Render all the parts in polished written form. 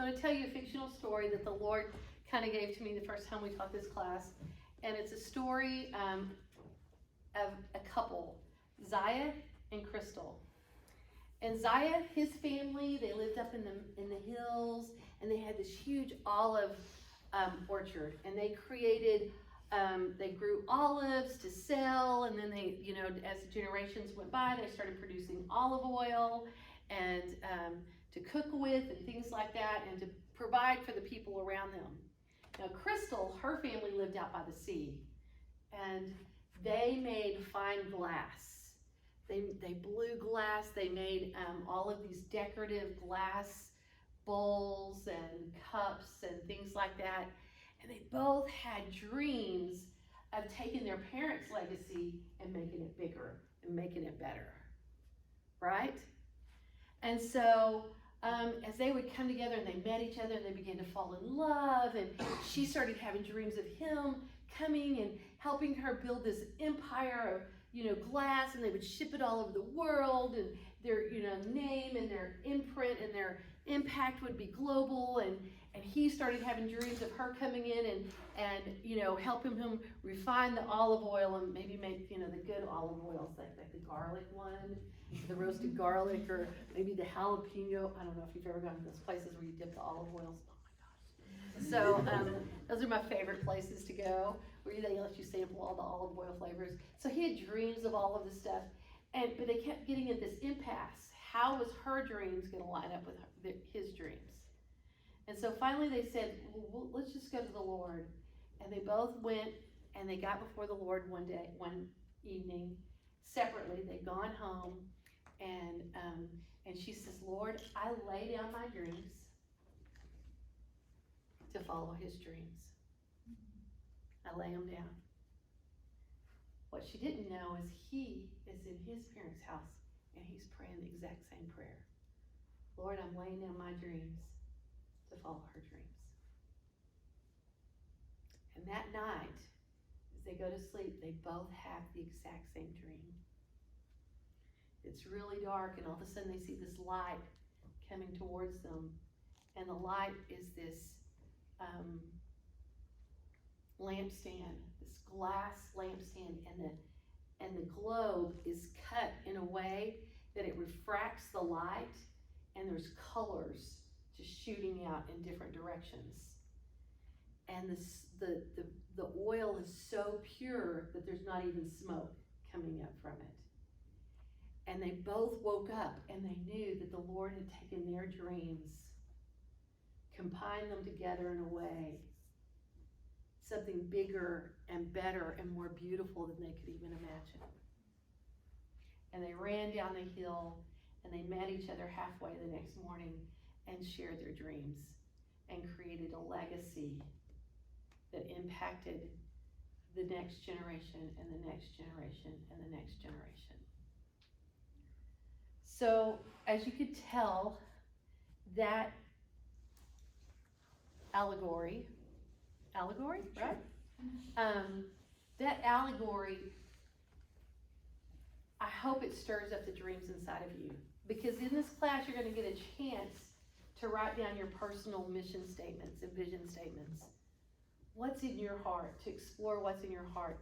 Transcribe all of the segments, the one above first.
So I'm going to tell you a fictional story that the Lord kind of gave to me the first time we taught this class. And it's a story of a couple, Zaya and Crystal. And Zaya, his family, they lived up in the hills, and they had this huge olive orchard. And they created, they grew olives to sell, and then they, you know, as the generations went by, they started producing olive oil and to cook with and things like that, and to provide for the people around them. Now, Crystal, her family lived out by the sea, and they made fine glass. They blew glass. They made all of these decorative glass bowls and cups and things like that. And they both had dreams of taking their parents' legacy and making it bigger and making it better, right? And so as they would come together and they met each other and they began to fall in love, and she started having dreams of him coming and helping her build this empire of, you know, glass, and they would ship it all over the world, and their, you know, name and their imprint and their impact would be global. And he started having dreams of her coming in and you know, helping him refine the olive oil and maybe make, you know, the good olive oils, like the garlic one, the roasted garlic, or maybe the jalapeno. I don't know if you've ever gone to those places where you dip the olive oils. Oh my gosh. So those are my favorite places to go, where they let you sample all the olive oil flavors. So he had dreams of all of this stuff, but they kept getting in this impasse. How was her dreams going to line up with his dreams? And so finally they said, well, let's just go to the Lord. And they both went and they got before the Lord one evening, separately. They'd gone home, and she says, Lord, I lay down my dreams to follow his dreams. I lay them down. What she didn't know is he is in his parents' house, and he's praying the exact same prayer. Lord, I'm laying down my dreams to follow her dreams. And that night, as they go to sleep, they both have the exact same dream. It's really dark, and all of a sudden they see this light coming towards them. And the light is this lampstand, this glass lampstand, and the globe is cut in a way that it refracts the light, and there's colors just shooting out in different directions. And the oil is so pure that there's not even smoke coming up from it. And they both woke up, and they knew that the Lord had taken their dreams, combined them together in a way, something bigger and better and more beautiful than they could even imagine. And they ran down the hill, and they met each other halfway the next morning and shared their dreams and created a legacy that impacted the next generation and the next generation and the next generation. So, as you could tell, that allegory, right? That allegory, I hope it stirs up the dreams inside of you. Because in this class, you're going to get a chance to write down your personal mission statements and vision statements. What's in your heart, to explore what's in your heart.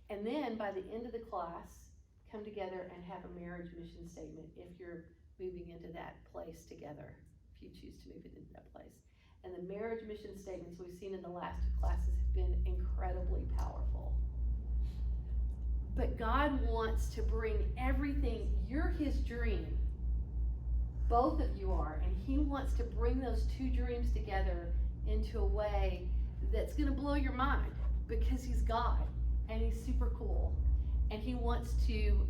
And then by the end of the class, come together and have a marriage mission statement if you're moving into that place together, if you choose to move into that place. And the marriage mission statements we've seen in the last two classes have been incredibly powerful. But God wants to bring everything, you're his dream. Both of you are, and he wants to bring those two dreams together into a way that's going to blow your mind, because he's God and he's super cool, and he wants to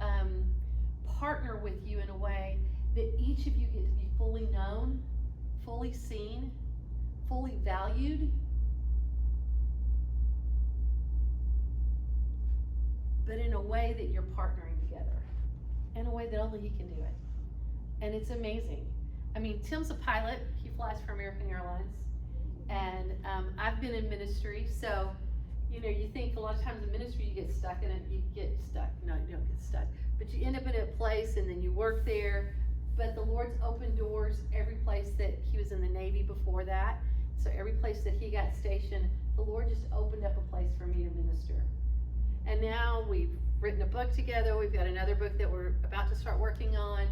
partner with you in a way that each of you get to be fully known, fully seen, fully valued, but in a way that you're partnering together, in a way that only he can do it. And it's amazing. I mean, Tim's a pilot. He flies for American Airlines. And I've been in ministry, so, you know, you think a lot of times in ministry you get stuck in it. You get stuck. No, you don't get stuck. But you end up in a place, and then you work there but the Lord's opened doors every place that he was in the Navy before that. So every place that he got stationed, the Lord just opened up a place for me to minister. And now we've written a book together. We've got another book that we're about to start working on,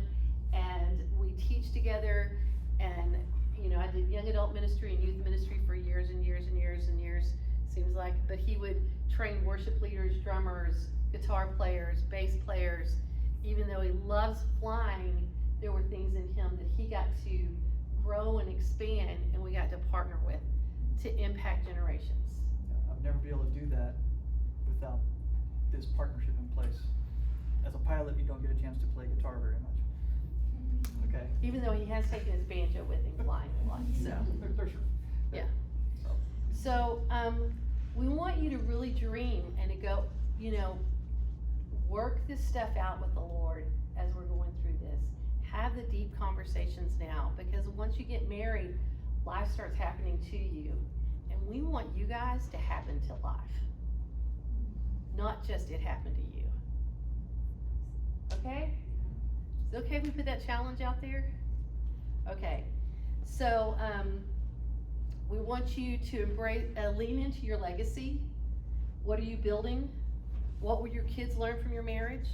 and we teach together. And you know, I did young adult ministry and youth ministry for years and years and years and years, seems like. But he would train worship leaders, drummers, guitar players, bass players. Even though he loves flying, there were things in him that he got to grow and expand, and we got to partner with to impact generations. I would never be able to do that without this partnership in place. As a pilot, you don't get a chance to play guitar very much. Okay? Even though he has taken his banjo with him flying a lot, so. They're sure. Yeah. So, we want you to really dream and to go, you know, work this stuff out with the Lord as we're going through this. Have the deep conversations now, because once you get married, life starts happening to you. And we want you guys to happen to life. Not just it happened to you. Okay? Is it okay if we put that challenge out there? Okay. So, we want you to embrace, lean into your legacy. What are you building? What will your kids learn from your marriage?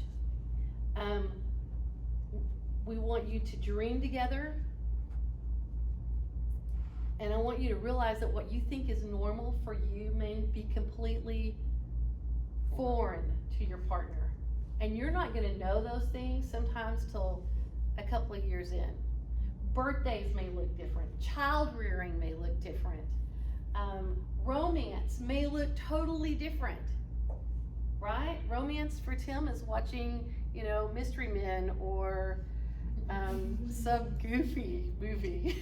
We want you to dream together. And I want you to realize that what you think is normal for you may be completely foreign to your partner. And you're not gonna know those things sometimes till a couple of years in. Birthdays may look different. Child rearing may look different. Romance may look totally different, right? Romance for Tim is watching, you know, Mystery Men or some goofy movie.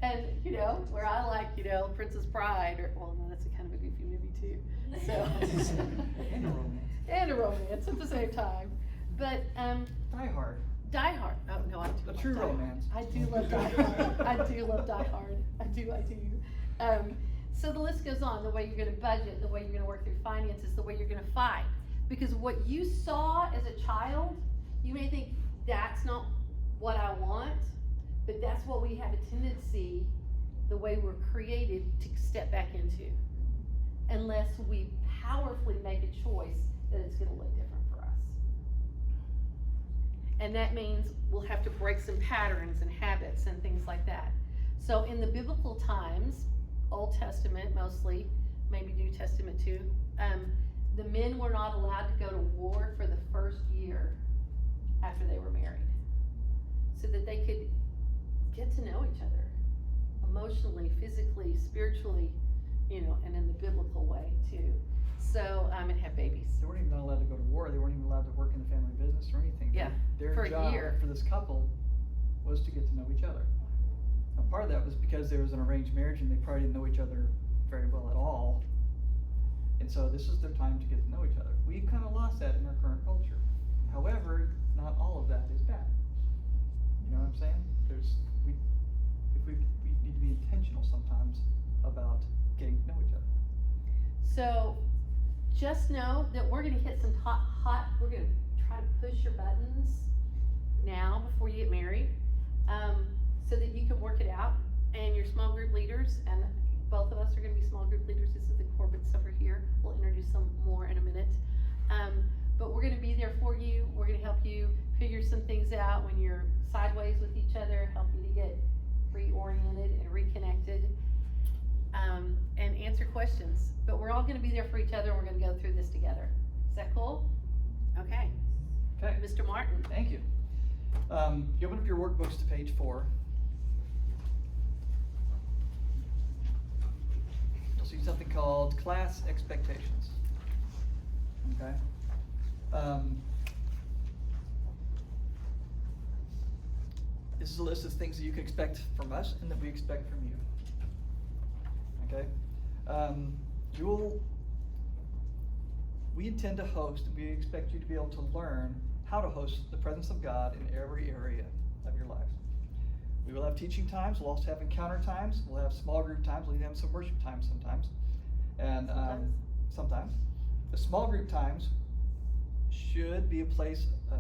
And, you know, where I like, you know, Princess Bride, or, well, no, that's a kind of a goofy movie too. So. And a romance. And a romance at the same time. But, Die Hard. Die Hard. Oh, no, I do A love true Die Hard. romance. I do love Die Hard. I do love Die Hard. I do. So the list goes on. The way you're gonna budget, the way you're gonna work through finances, the way you're gonna fight. Because what you saw as a child, you may think that's not what I want, but that's what we have a tendency, the way we're created, to step back into. Unless we powerfully make a choice that it's gonna look different for us. And that means we'll have to break some patterns and habits and things like that. So in the biblical times, Old Testament mostly, maybe New Testament too, the men were not allowed to go to war for the first year after they were married, so that they could get to know each other emotionally, physically, spiritually, you know, and in the biblical way too. So, and have babies. They weren't even not allowed to go to war. They weren't even allowed to work in the family business or anything. Yeah, Their for a job year. for this couple was to get to know each other. Now, part of that was because there was an arranged marriage and they probably didn't know each other very well at all. And so this is their time to get to know each other. We've kind of lost that in our current culture. However, not all of that is bad. You know what I'm saying? We need to be intentional sometimes about getting to know each other. So, just know that we're gonna hit some hot, we're gonna try to push your buttons now before you get married, so that you can work it out. And your small group leaders, and both of us are gonna be small group leaders. This is the Corbett's over here. We'll introduce some more in a minute. But we're gonna be there for you. We're gonna help you figure some things out when you're sideways with each other, help you to get reoriented and reconnected, and answer questions. But we're all gonna be there for each other, and we're gonna go through this together. Is that cool? Okay. Okay. Mr. Martin. Thank you. You open up your workbooks to page 4. You'll see something called class expectations. Okay? This is a list of things that you can expect from us and that we expect from you. Okay? We intend to host, and we expect you to be able to learn how to host the presence of God in every area of your lives. We will have teaching times. We'll also have encounter times. We'll have small group times. We'll even have some worship times sometimes. And sometimes. The small group times should be a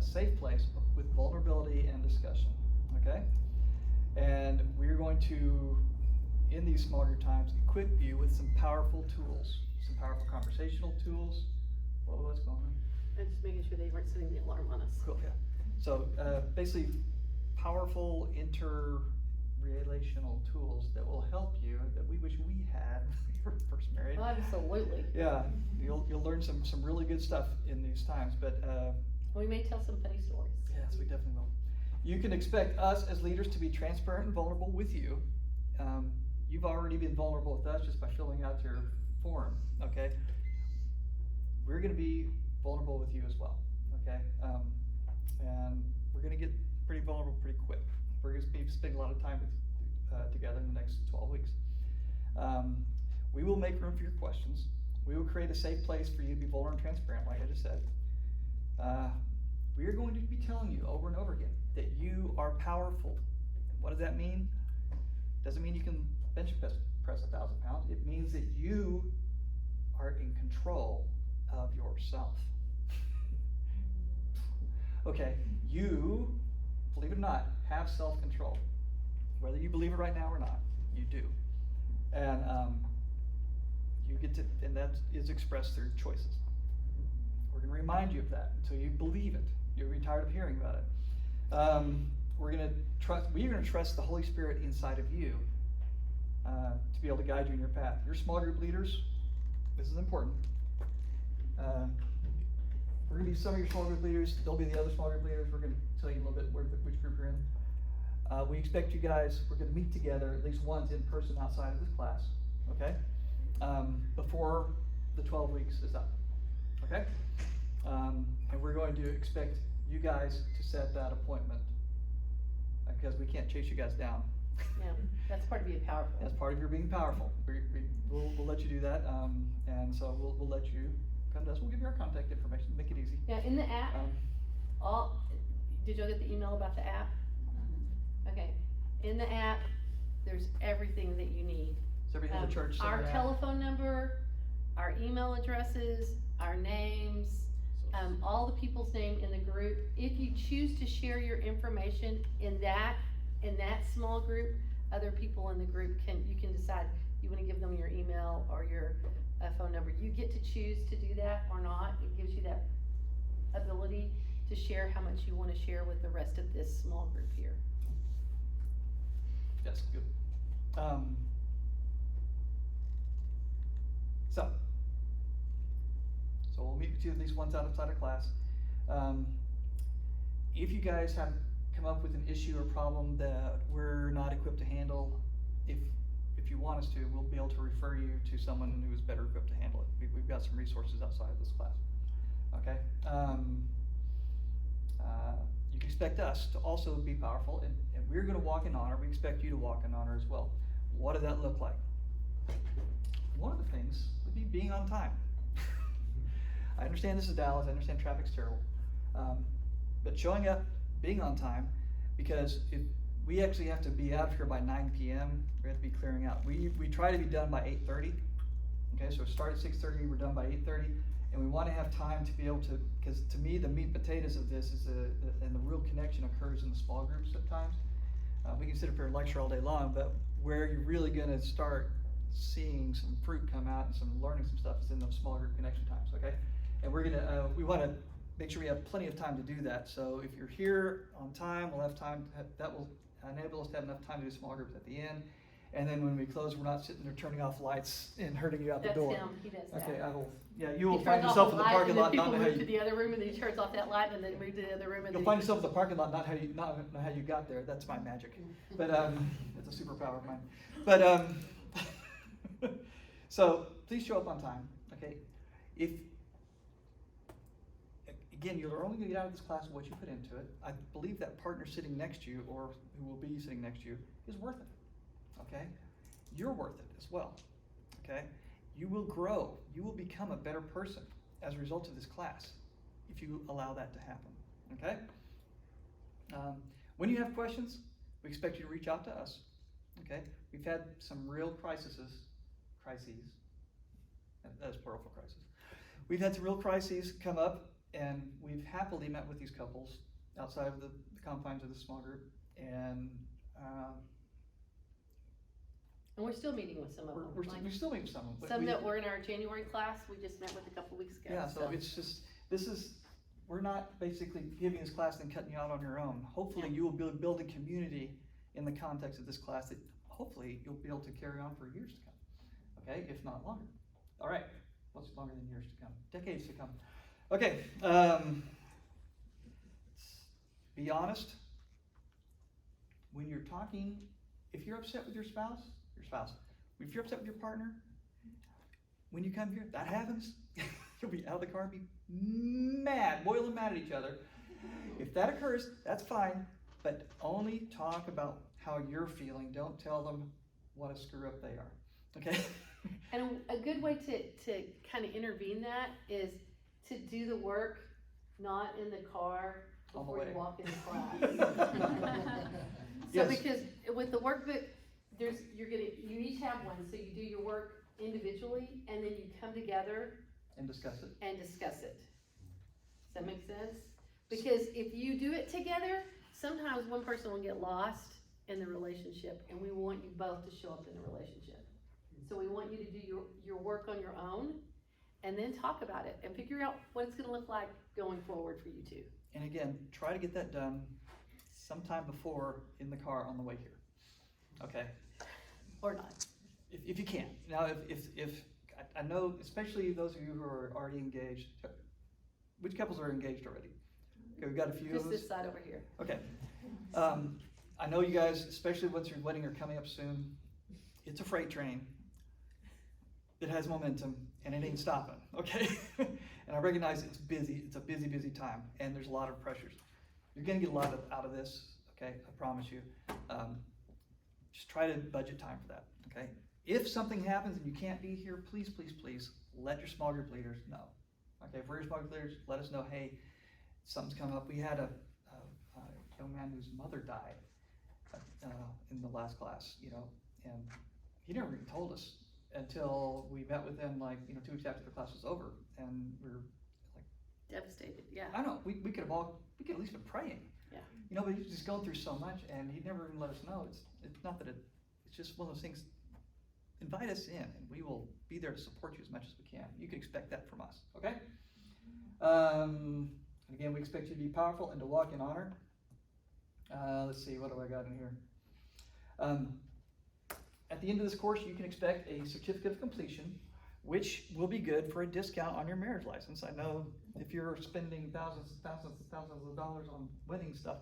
safe place with vulnerability and discussion, okay? And we're going to, in these small group times, equip you with some powerful tools, some powerful conversational tools. What's going on? I'm just making sure they weren't setting the alarm on us. Cool, yeah. So basically, powerful interrelational tools that will help you, that we wish we had when we were first married. Oh, absolutely. Yeah, you'll learn some really good stuff in these times, but We may tell some funny stories. yes, we definitely will. You can expect us as leaders to be transparent and vulnerable with you. You've already been vulnerable with us just by filling out your form, okay? We're going to be vulnerable with you as well, okay? And we're going to get pretty vulnerable pretty quick. We're going to be spending a lot of time together in the next 12 weeks. We will make room for your questions. We will create a safe place for you to be vulnerable and transparent, like I just said. We are going to be telling you over and over again that you are powerful. What does that mean? Doesn't mean you can bench press 1,000 pounds. It means that you are in control of yourself. Okay, you, believe it or not, have self-control. Whether you believe it right now or not, you do. And you get to, and that is expressed through choices. We're going to remind you of that until you believe it. You'll be tired of hearing about it. We're going to trust the Holy Spirit inside of you to be able to guide you in your path. Your small group leaders, this is important. We're going to be some of your small group leaders. They'll be the other small group leaders. We're going to tell you a little bit which group you're in. We expect you guys, we're going to meet together at least once in person outside of this class, okay? Before the 12 weeks is up, okay? And we're going to expect you guys to set that appointment because we can't chase you guys down. Yeah, that's part of being powerful. That's part of your being powerful. We'll let you do that, and so we'll let you come to us. We'll give you our contact information, make it easy. Yeah, in the app, did y'all get the email about the app? Okay, in the app, there's everything that you need. So everything the church Our center app. telephone number, our email addresses, our names, all the people's name in the group. If you choose to share your information in that small group, other people in the group you can decide you want to give them your email or your phone number. You get to choose to do that or not. It gives you that ability to share how much you want to share with the rest of this small group here. Yes, good. So we'll meet with you at least once outside of class. If you guys have come up with an issue or problem that we're not equipped to handle, if you want us to, we'll be able to refer you to someone who is better equipped to handle it. We've got some resources outside of this class. Okay. You can expect us to also be powerful, and we're going to walk in honor. We expect you to walk in honor as well. What does that look like? One of the things would be being on time. I understand this is Dallas. I understand traffic's terrible, but showing up, being on time, because if we actually have to be out of here by 9 p.m. We have to be clearing out. We try to be done by 8:30. Okay, so start at 6:30. We're done by 8:30. And we want to have time to be able to, because to me the meat and potatoes of this is and the real connection occurs in the small groups at times. We can sit up here and lecture all day long, but where you're really going to start seeing some fruit come out and some learning some stuff is in those small group connection times, okay? And we're gonna, we want to make sure we have plenty of time to do that. So if you're here on time, we'll have time, that will enable us to have enough time to do small groups at the end. And then when we close, we're not sitting there turning off lights and hurting you out the door. That's him, he does that. Okay, you will find yourself in the parking lot, not know how how to you. the other room, and then he turns off that light, and then move to the other room, and You'll find yourself in the parking lot, not how you got there. That's my magic. But it's a superpower of mine. But so please show up on time. Okay, if again you're only going to get out of this class what you put into it. I believe that partner sitting next to you, or who will be sitting next to you, is worth it. Okay, you're worth it as well. Okay, you will grow. You will become a better person as a result of this class if you allow that to happen. Okay. When you have questions, we expect you to reach out to us. Okay, we've had some real crises. That's plural for crisis. We've had some real crises come up, and we've happily met with these couples outside of the confines of the small group, and we're still meeting with some of them. we still meet with some of them. Some that were in our January class, we just met with a couple weeks ago. Yeah, so it's just, we're not basically giving this class and cutting you out on your own. Hopefully you will build a community in the context of this class that hopefully you'll be able to carry on for years to come, okay, if not longer. All right, what's longer than years to come? Decades to come. Okay, be honest. When you're talking, if you're upset with your spouse, if you're upset with your partner, when you come here, that happens, you'll be out of the car, be mad, boiling mad at each other. If that occurs, that's fine, but only talk about how you're feeling. Don't tell them what a screw up they are, okay? And a good way to kind of intervene that is to do the work not in the car before you walk into class. So Yes. because with the workbook, you each have one, so you do your work individually and then you come together And discuss it. Does that make sense? Because if you do it together, sometimes one person will get lost in the relationship, and we want you both to show up in the relationship. So we want you to do your work on your own, and then talk about it, and figure out what it's gonna look like going forward for you two. And again, try to get that done sometime before in the car on the way here, okay? Or not. If you can. Now, if I know, especially those of you who are already engaged, which couples are engaged already? Okay, we've got a few of Just us. this side over here. Okay. I know you guys, especially once your wedding are coming up soon, it's a freight train. It has momentum, and it ain't stopping, okay? And I recognize it's busy, it's a busy, busy time, and there's a lot of pressures. You're gonna get a lot out of this, okay, I promise you. Just try to budget time for that, okay? If something happens and you can't be here, please, please, please, let your small group leaders know. Okay, if we're your small group leaders, let us know, hey, something's coming up. We had a young man whose mother died in the last class, and he never even told us until we met with him 2 weeks after the class was over, and we're like Devastated, yeah. I don't know, we could at least been praying. Yeah. But he was just going through so much, and he never even let us know. It's not that it's just one of those things. Invite us in, and we will be there to support you as much as we can. You can expect that from us, okay? Again, we expect you to be powerful and to walk in honor. Let's see, what do I got in here? At the end of this course, you can expect a certificate of completion, which will be good for a discount on your marriage license. I know if you're spending thousands of dollars on wedding stuff,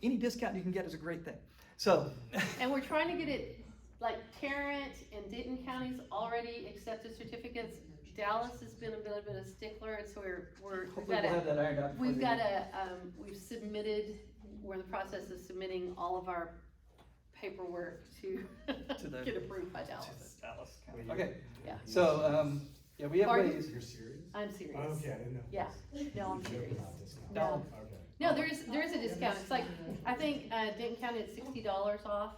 any discount you can get is a great thing. So, And we're trying to get it, like Tarrant and Denton counties already accepted certificates. Dallas has been a bit of a stickler, and so hopefully we'll have that ironed out. we've submitted, we're in the process of submitting all of our paperwork to get approved by Dallas. To Dallas County. Okay. Yeah. So, we have Pardon? ways. You're serious? I'm serious. Oh, okay, I didn't know. Yeah. No, I'm You're joking serious. about discount. No. Okay. No, there is a discount. It's like, I think, Denton County had $60 off.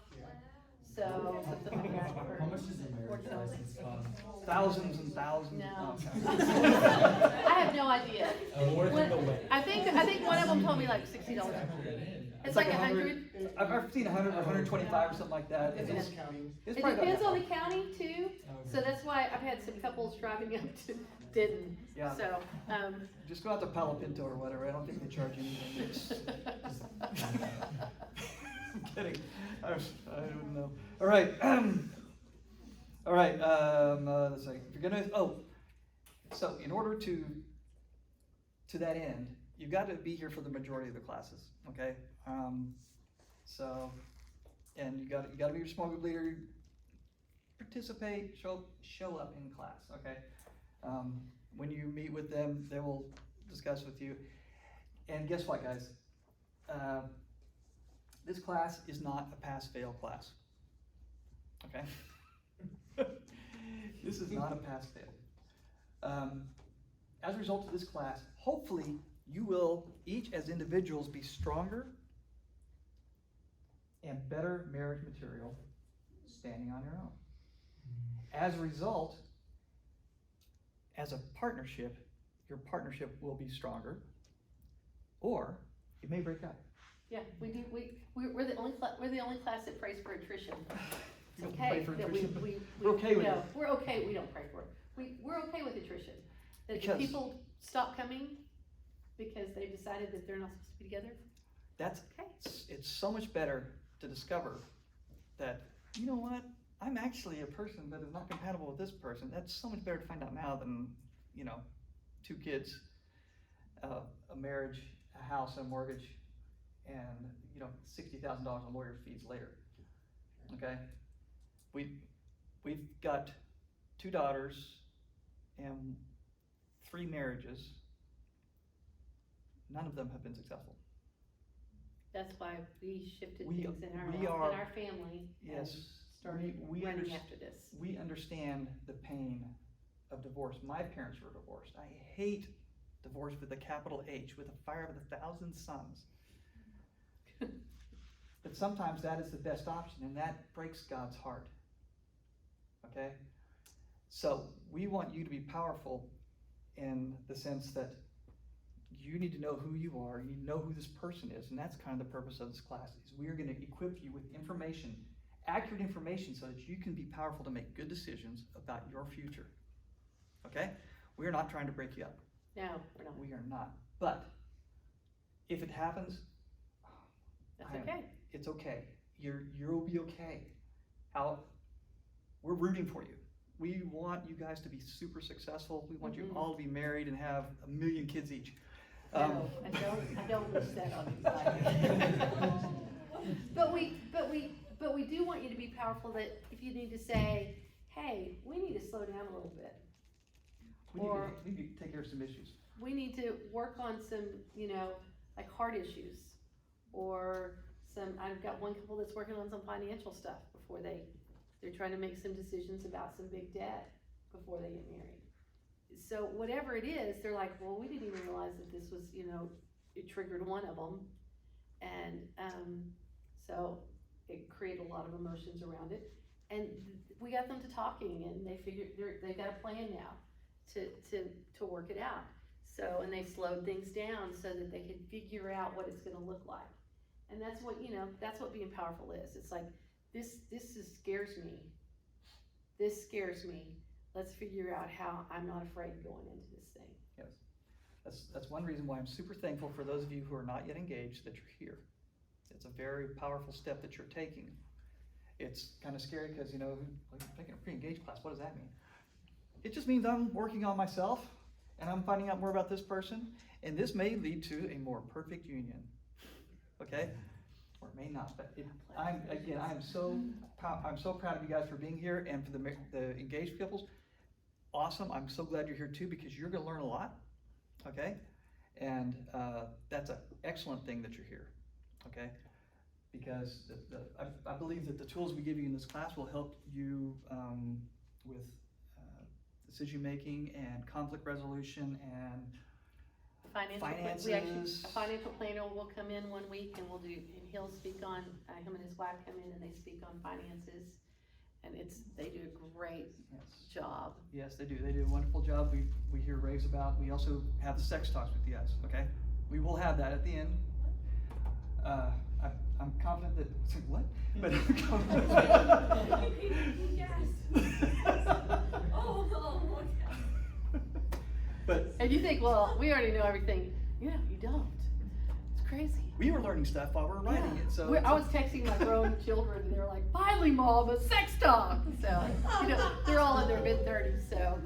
So, something like that. How much does a marriage license cost? Thousands and thousands. No. Okay. I have no idea. More than the What- wedding. I think one of them told me like $60. It's like 100. I've seen 100 or 125 or something like that. Is It's, this county? it's It probably depends about on the county too, so that's why I've had some couples driving up to Denton, Yeah. so, Just go out to Palo Pinto or whatever. I don't think they charge anything. I'm kidding. I don't know. All right. All right. Let's see. If you're gonna. So in order to that end, you've got to be here for the majority of the classes. Okay. And you got to be your small group leader. Participate. Show up in class. Okay. When you meet with them, they will discuss with you. And guess what, guys? This class is not a pass-fail class. Okay? This is not a pass-fail. As a result of this class, hopefully you will each as individuals be stronger and better marriage material standing on your own. As a result, as a partnership, your partnership will be stronger, or you may break up. Yeah, we do, we're the only class that prays for attrition. You It's don't pray okay for that attrition, but we, we're okay with no, it. we're okay, we don't pray for it. We're okay with attrition. That Because- the people stop coming because they've decided that they're not supposed to be together. That's, Okay. it's so much better to discover that, you know what, I'm actually a person that is not compatible with this person. That's so much better to find out now than, 2 kids, a marriage, a house, a mortgage, and, $60,000 in lawyer fees later. Okay? We've got 2 daughters and 3 marriages. None of them have been successful. That's why we shifted We- things in we our, are- in our family and Yes, started we running underst- after this. we understand the pain of divorce. My parents were divorced. I hate divorce with a capital H, with a fire of 1,000 suns. But sometimes that is the best option, and that breaks God's heart. Okay? So we want you to be powerful in the sense that you need to know who you are, you know who this person is, and that's kind of the purpose of this class. Is we are going to equip you with information, accurate information, so that you can be powerful to make good decisions about your future. Okay? We are not trying to break you up. No, we're not. We are not. But if it happens, That's I am- okay. it's okay. You'll be okay. We're rooting for you. We want you guys to be super successful. We want you Mhm. all to be married and have 1 million kids each. No, I don't wish that on anybody. But we do want you to be powerful, that if you need to say, hey, we need to slow down a little bit. We need to take care of some issues. We need to work on some, like heart issues, or I've got one couple that's working on some financial stuff before they're trying to make some decisions about some big debt before they get married. So whatever it is, they're like, well, we didn't even realize that this was, it triggered one of them. And, so it created a lot of emotions around it. And we got them to talking, and they figured they've got a plan now to work it out. So, and they slowed things down so that they could figure out what it's gonna look like. And that's what being powerful is. It's like, this scares me. This scares me. Let's figure out how I'm not afraid going into this thing. Yes. That's one reason why I'm super thankful for those of you who are not yet engaged that you're here. It's a very powerful step that you're taking. It's kind of scary because, you're taking a pre-engage class. What does that mean? It just means I'm working on myself, and I'm finding out more about this person, and this may lead to a more perfect union. Okay? Or it may not, but I'm so proud of you guys for being here, and for the engaged couples. Awesome. I'm so glad you're here too, because you're going to learn a lot. Okay? And that's an excellent thing that you're here. Okay? Because I believe that the tools we give you in this class will help you with decision making and conflict resolution and finances. A financial planner will come in one week, and he'll speak on, him and his wife come in and they speak on finances, and they do a great job. Yes, they do. They do a wonderful job. We hear raves about. We also have the sex talks with you guys. Okay, we will have that at the end. I'm confident that what? But But And you think, well, we already know everything. Yeah, you don't. It's crazy. we were learning stuff while we were writing it. So I was texting my grown children, and they were like, "Finally, Mom, a sex talk." So they're all in their mid-30s. So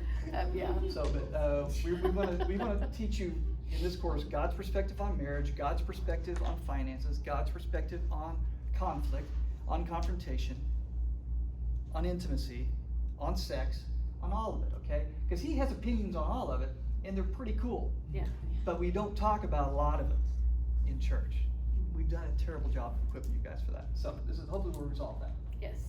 yeah. So, but we want to teach you in this course God's perspective on marriage, God's perspective on finances, God's perspective on conflict, on confrontation, on intimacy, on sex, on all of it. Okay? Because He has opinions on all of it, and they're pretty cool. Yeah. But we don't talk about a lot of it in church. We've done a terrible job of equipping you guys for that. So hopefully we'll resolve that. Yes.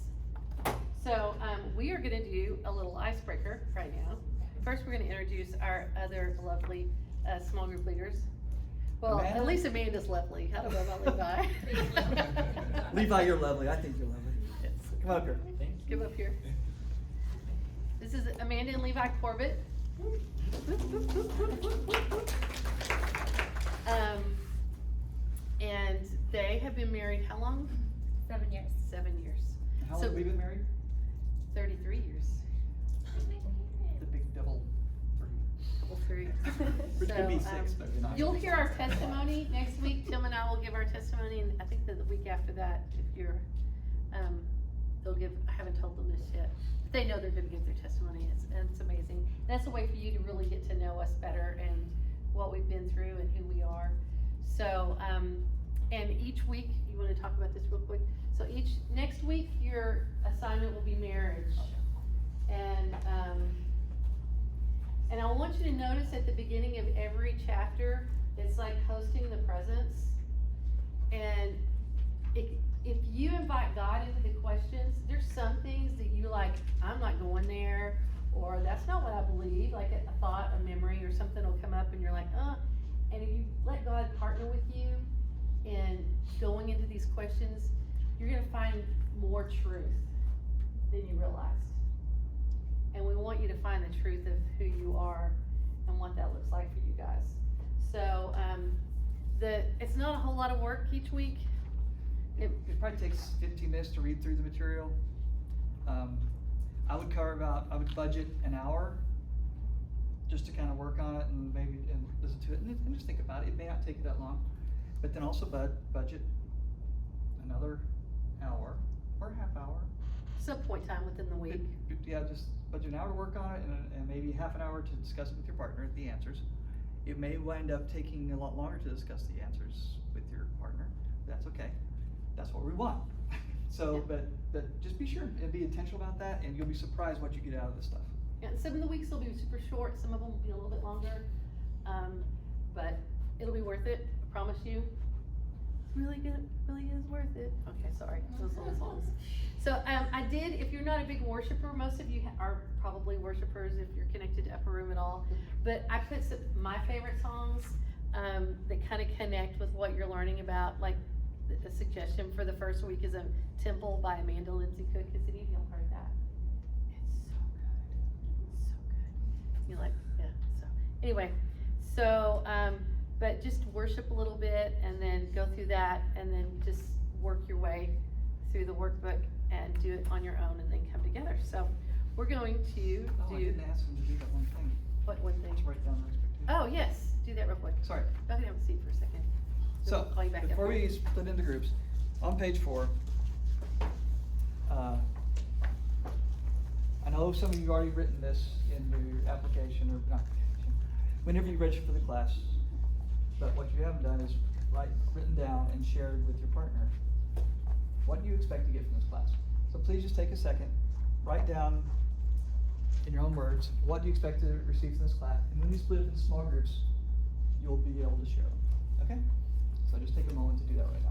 So we are going to do a little icebreaker right now. First, we're going to introduce our other lovely small group leaders. Well, Amanda? at least Amanda's lovely. I don't know about Levi. Levi, you're lovely. I think you're lovely. Yes. Come up here. Come up here. This is Amanda and Levi Corbett. And they have been married how long? 7 years. 7 years. How long So- have we been married? 33 years. The big double three. Well, 3. Which could be So, 6, but you're not. You'll hear our testimony next week. Tim and I will give our testimony, and I think that the week after that, if you're, they'll give, I haven't told them this yet, but they know they're gonna give their testimony, and it's amazing. That's a way for you to really get to know us better and what we've been through and who we are. So, and each week, you wanna talk about this real quick? So next week, your assignment will be marriage. And I want you to notice at the beginning of every chapter, it's like hosting the presence. And if you invite God into the questions, there's some things that you like, I'm not going there, or that's not what I believe, like a thought, a memory, or something will come up and you're like, and if you let God partner with you in going into these questions, you're gonna find more truth than you realized. And we want you to find the truth of who you are and what that looks like for you guys. So, it's not a whole lot of work each week. It probably takes 15 minutes to read through the material. I would budget an hour just to kind of work on it and maybe listen to it and just think about it. It may not take you that long, but then also budget another hour or half hour. Some point time within the week. Yeah, just budget an hour to work on it and maybe half an hour to discuss it with your partner, the answers. It may wind up taking a lot longer to discuss the answers with your partner. That's okay. That's what we want. So, Yeah. but just be sure and be intentional about that, and you'll be surprised what you get out of this stuff. Yeah, some of the weeks will be super short, some of them will be a little bit longer, but it'll be worth it, I promise you. It's really good, really is worth it. Okay, sorry, those little songs. So, I did, if you're not a big worshiper, most of you are probably worshipers if you're connected to Upper Room at all, but I put some, my favorite songs, that kind of connect with what you're learning about, like the suggestion for the first week is a Temple by Amanda Lindsay Cook. Has any of y'all heard that? It's so good. It's so good. You're like, yeah, so, anyway, so, but just worship a little bit and then go through that and then just work your way through the workbook and do it on your own and then come together. So, we're going to Oh, I didn't ask them to do that one thing. what one thing? Let's write down the expectations. Oh, yes, do that real quick. Sorry. Go ahead and have a seat for a second. So, We'll call you back up. before we split into groups, on page 4, I know some of you have already written this in your application or not application, whenever you register for the class, but what you haven't done is written down and shared with your partner. What do you expect to get from this class? So please just take a second, write down in your own words, what do you expect to receive from this class? And when you split it into small groups, you'll be able to share them, okay? So just take a moment to do that right now.